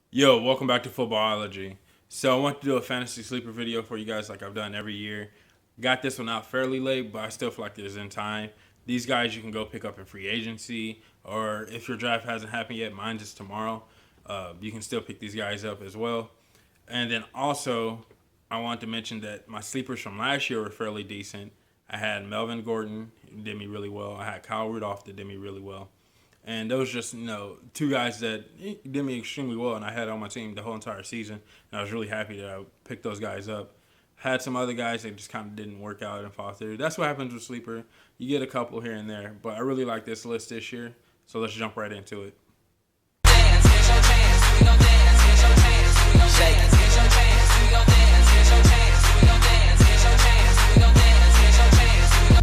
Yo, welcome back to Footballology. So I want to do a fantasy sleeper video for you guys like I've done every year. Got this one out fairly late, but I still feel like there's in time. These guys you can go pick up in free agency, or if your draft hasn't happened yet, mine is tomorrow. You can still pick these guys up as well. And then also, I want to mention that my sleepers from last year were fairly decent. I had Melvin Gordon, who did me really well. I had Kyle Rudolph that did me really well. And those just, two guys that did me extremely well, and I had on my team the whole entire season. And I was really happy that I picked those guys up. Had some other guys that just kind of didn't work out and fall through. That's what happens with Sleeper. You get a couple here and there. But I really like this list this year. So let's jump right into it.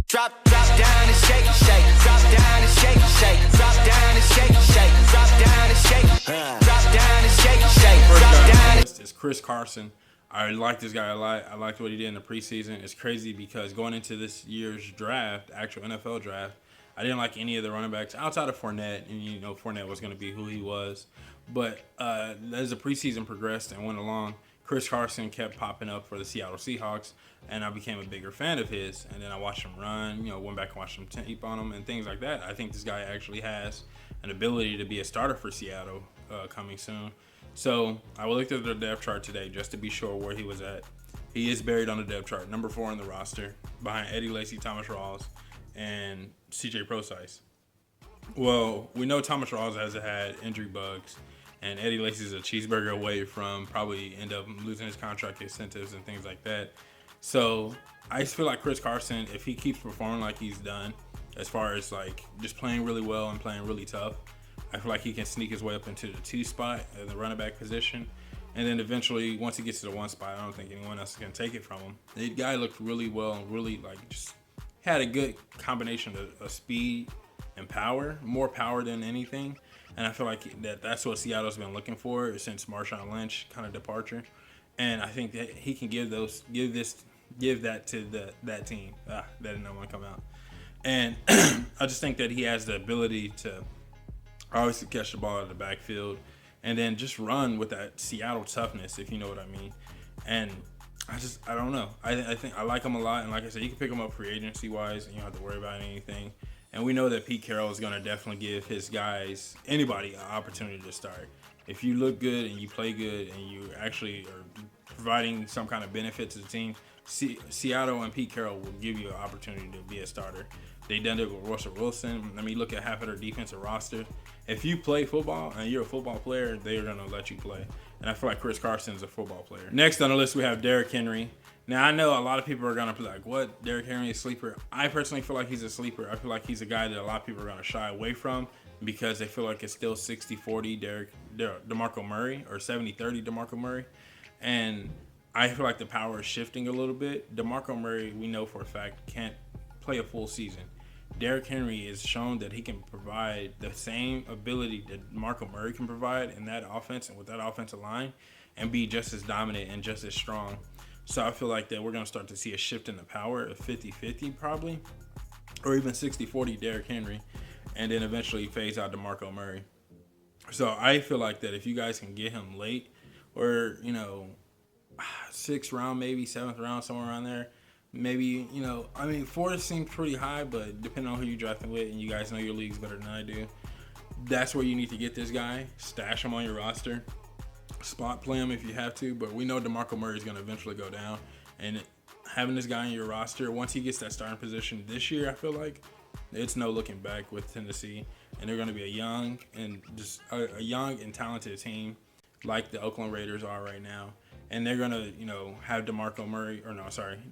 Drop down and shake it, shake. Drop down and shake it, shake. Drop down and shake it, shake. Drop down and shake it. Drop down and shake it, shake. First Drop guy on down. the list is Chris Carson. I like this guy a lot. I liked what he did in the preseason. It's crazy because going into this year's draft, actual NFL draft, I didn't like any of the running backs outside of Fournette, and Fournette was going to be who he was. But as the preseason progressed and went along, Chris Carson kept popping up for the Seattle Seahawks, and I became a bigger fan of his. And then I watched him run, went back and watched some tape on him and things like that. I think this guy actually has an ability to be a starter for Seattle coming soon. So I looked at the depth chart today just to be sure where he was at. He is buried on the depth chart, number 4 on the roster, behind Eddie Lacy, Thomas Rawls, and CJ Prosise. Well, we know Thomas Rawls has had injury bugs, and Eddie Lacy is a cheeseburger away from probably end up losing his contract incentives and things like that. So I just feel like Chris Carson, if he keeps performing like he's done, as far as like just playing really well and playing really tough, I feel like he can sneak his way up into the 2 spot in the running back position. And then eventually, once he gets to the 1 spot, I don't think anyone else can take it from him. The guy looked really well and really like just had a good combination of speed and power, more power than anything. And I feel like that's what Seattle's been looking for since Marshawn Lynch kind of departure. And I think that he can give that to that team. That did not want to come out. And I just think that he has the ability to obviously catch the ball out of the backfield and then just run with that Seattle toughness, if you know what I mean. And I don't know. I think I like him a lot. And like I said, you can pick him up free agency wise and you don't have to worry about anything. And we know that Pete Carroll is going to definitely give his guys, anybody, an opportunity to start. If you look good and you play good and you actually are providing some kind of benefit to the team, Seattle and Pete Carroll will give you an opportunity to be a starter. They done it with Russell Wilson. I mean, look at half of their defensive roster. If you play football and you're a football player, they are going to let you play. And I feel like Chris Carson is a football player. Next on the list, we have Derrick Henry. Now, I know a lot of people are going to be like, what? Derrick Henry is a sleeper? I personally feel like he's a sleeper. I feel like he's a guy that a lot of people are going to shy away from because they feel like it's still 60-40 DeMarco Murray or 70-30 DeMarco Murray. And I feel like the power is shifting a little bit. DeMarco Murray, we know for a fact, can't play a full season. Derrick Henry has shown that he can provide the same ability that Marco Murray can provide in that offense and with that offensive line and be just as dominant and just as strong. So I feel like that we're going to start to see a shift in the power of 50-50 probably, or even 60-40 Derrick Henry, and then eventually phase out DeMarco Murray. So I feel like that if you guys can get him late or, 6th round, maybe 7th round, somewhere around there, maybe, 4 seems pretty high, but depending on who you're drafting with, and you guys know your leagues better than I do, that's where you need to get this guy. Stash him on your roster. Spot play him if you have to, but we know DeMarco Murray is going to eventually go down. And having this guy on your roster, once he gets that starting position this year, I feel like it's no looking back with Tennessee. And they're going to be a young and talented team like the Oakland Raiders are right now. And they're going to, have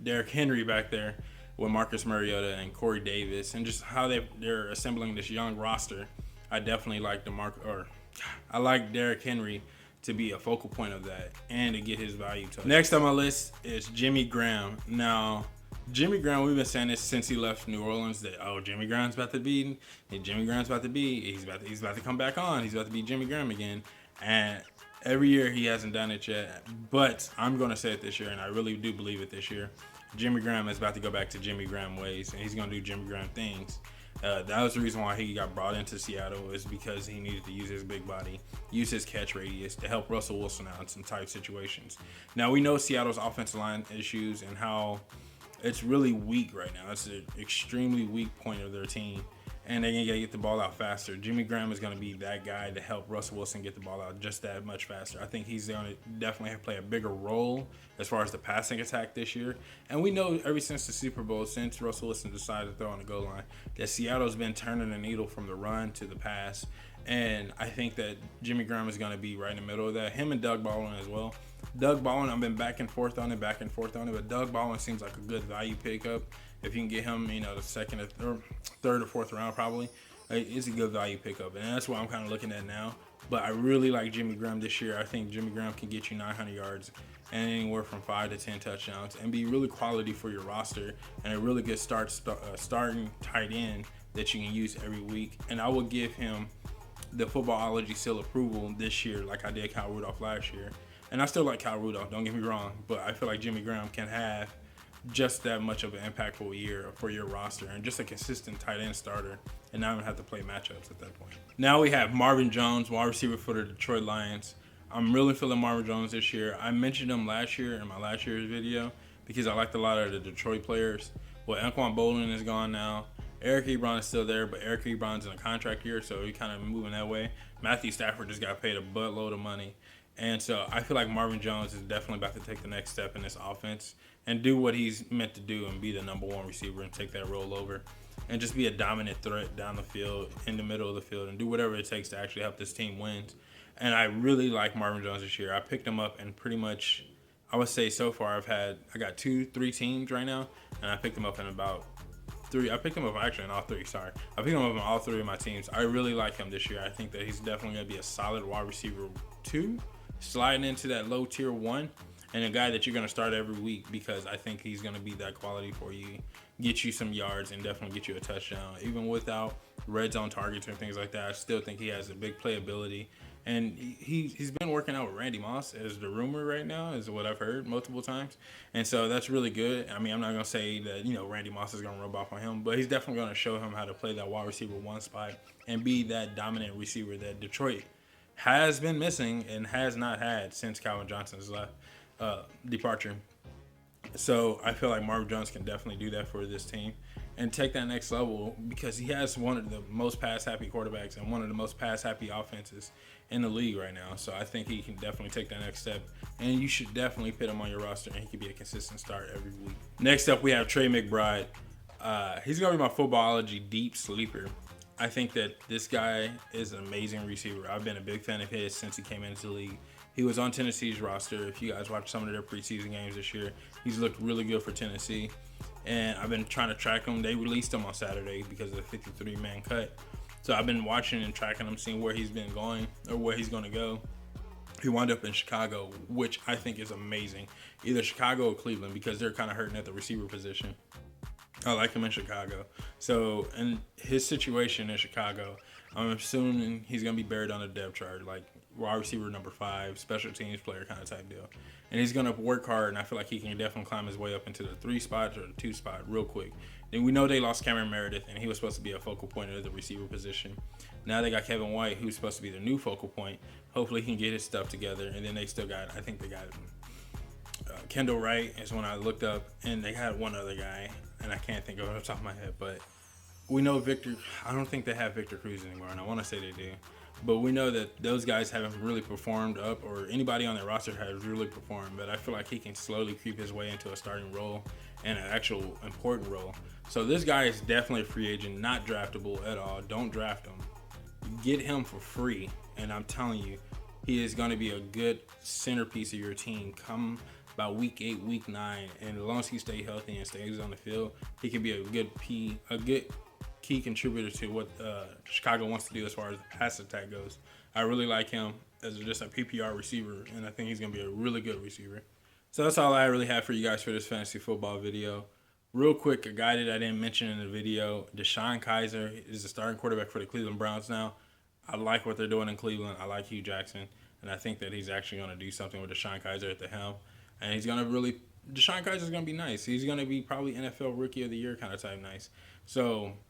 Derrick Henry back there with Marcus Mariota and Corey Davis, and just how they're assembling this young roster. I definitely like I like Derrick Henry to be a focal point of that and to get his value to it. Next on my list is Jimmy Graham. Now, Jimmy Graham, we've been saying this since he left New Orleans that Jimmy Graham's about to be, he's about to come back on. He's about to be Jimmy Graham again. And every year he hasn't done it yet, but I'm going to say it this year, and I really do believe it this year. Jimmy Graham is about to go back to Jimmy Graham ways, and he's going to do Jimmy Graham things. That was the reason why he got brought into Seattle, is because he needed to use his big body, use his catch radius to help Russell Wilson out in some tight situations. Now, we know Seattle's offensive line issues and how it's really weak right now. It's an extremely weak point of their team, and they're going to get the ball out faster. Jimmy Graham is going to be that guy to help Russell Wilson get the ball out just that much faster. I think he's going to definitely play a bigger role as far as the passing attack this year. And we know ever since the Super Bowl, since Russell Wilson decided to throw on the goal line, that Seattle's been turning the needle from the run to the pass. And I think that Jimmy Graham is going to be right in the middle of that. Him and Doug Baldwin as well. Doug Baldwin, I've been back and forth on it, but Doug Baldwin seems like a good value pickup. If you can get him, the second or third or fourth round, probably, it's a good value pickup. And that's what I'm kind of looking at now. But I really like Jimmy Graham this year. I think Jimmy Graham can get you 900 yards and anywhere from 5 to 10 touchdowns and be really quality for your roster and a really good starting tight end that you can use every week. And I will give him the Footballology seal approval this year, like I did Kyle Rudolph last year. And I still like Kyle Rudolph, don't get me wrong, but I feel like Jimmy Graham can have just that much of an impactful year for your roster and just a consistent tight end starter and not even have to play matchups at that point. Now we have Marvin Jones, wide receiver for the Detroit Lions. I'm really feeling Marvin Jones this year. I mentioned him last year in my last year's video because I liked a lot of the Detroit players. Well, Anquan Boldin is gone now. Eric Ebron is still there, but Eric Ebron's in a contract year, so he's kind of moving that way. Matthew Stafford just got paid a buttload of money. And so I feel like Marvin Jones is definitely about to take the next step in this offense and do what he's meant to do and be the number one receiver and take that role over and just be a dominant threat down the field, in the middle of the field, and do whatever it takes to actually help this team win. And I really like Marvin Jones this year. I picked him up and pretty much, I would say so far I got 2-3 teams right now, and I picked him up in about 3. I picked him up actually in all 3, sorry. I picked him up in all 3 of my teams. I really like him this year. I think that he's definitely going to be a solid wide receiver 2, sliding into that low tier 1, and a guy that you're going to start every week because I think he's going to be that quality for you, get you some yards, and definitely get you a touchdown. Even without red zone targets and things like that, I still think he has a big playability. And he's been working out with Randy Moss, as the rumor right now, is what I've heard multiple times. And so that's really good. I mean, I'm not going to say that, Randy Moss is going to rub off on him, but he's definitely going to show him how to play that wide receiver 1 spot and be that dominant receiver that Detroit has been missing and has not had since Calvin Johnson's departure. So I feel like Marvin Jones can definitely do that for this team and take that next level because he has one of the most pass-happy quarterbacks and one of the most pass-happy offenses in the league right now. So I think he can definitely take that next step, and you should definitely put him on your roster, and he can be a consistent start every week. Next up, we have Tre McBride. He's going to be my Footballology deep sleeper. I think that this guy is an amazing receiver. I've been a big fan of his since he came into the league. He was on Tennessee's roster. If you guys watched some of their preseason games this year, he's looked really good for Tennessee. And I've been trying to track him. They released him on Saturday because of the 53-man cut. So I've been watching and tracking him, seeing where he's been going or where he's going to go. He wound up in Chicago, which I think is amazing. Either Chicago or Cleveland because they're kind of hurting at the receiver position. I like him in Chicago. So in his situation in Chicago, I'm assuming he's going to be buried on the depth chart, like wide receiver number 5, special teams player kind of type deal. And he's going to work hard, and I feel like he can definitely climb his way up into the 3 spot or the 2 spot real quick. Then we know they lost Cameron Meredith, and he was supposed to be a focal point of the receiver position. Now they got Kevin White, who's supposed to be the new focal point. Hopefully he can get his stuff together. And then they still got, I think they got Kendall Wright is when I looked up, and they had one other guy, and I can't think of it off the top of my head. But we know Victor, I don't think they have Victor Cruz anymore, and I want to say they do. But we know that those guys haven't really performed up, or anybody on their roster has really performed. But I feel like he can slowly creep his way into a starting role and an actual important role. So this guy is definitely a free agent, not draftable at all. Don't draft him. Get him for free. And I'm telling you, he is going to be a good centerpiece of your team come about week 8, week 9. And as long as he stays healthy and stays on the field, he can be a good key contributor to what Chicago wants to do as far as the pass attack goes. I really like him as just a PPR receiver, and I think he's going to be a really good receiver. So that's all I really have for you guys for this fantasy football video. Real quick, a guy that I didn't mention in the video, DeShone Kizer is the starting quarterback for the Cleveland Browns now. I like what they're doing in Cleveland. I like Hugh Jackson, and I think that he's actually going to do something with DeShone Kizer at the helm. And he's going to really – DeShone Kizer is going to be nice. He's going to be probably NFL Rookie of the Year kind of type nice. So –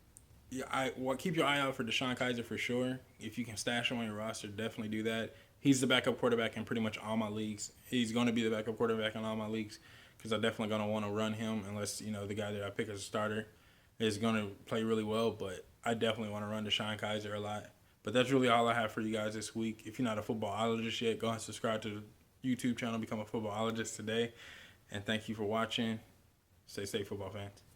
Yeah, keep your eye out for Deshaun Kaiser for sure. If you can stash him on your roster, definitely do that. He's the backup quarterback in pretty much all my leagues. He's going to be the backup quarterback in all my leagues because I'm definitely going to want to run him unless the guy that I pick as a starter is going to play really well. But I definitely want to run Deshaun Kaiser a lot. But that's really all I have for you guys this week. If you're not a footballologist yet, go and subscribe to the YouTube channel, become a footballologist today. And thank you for watching. Stay safe, football fans.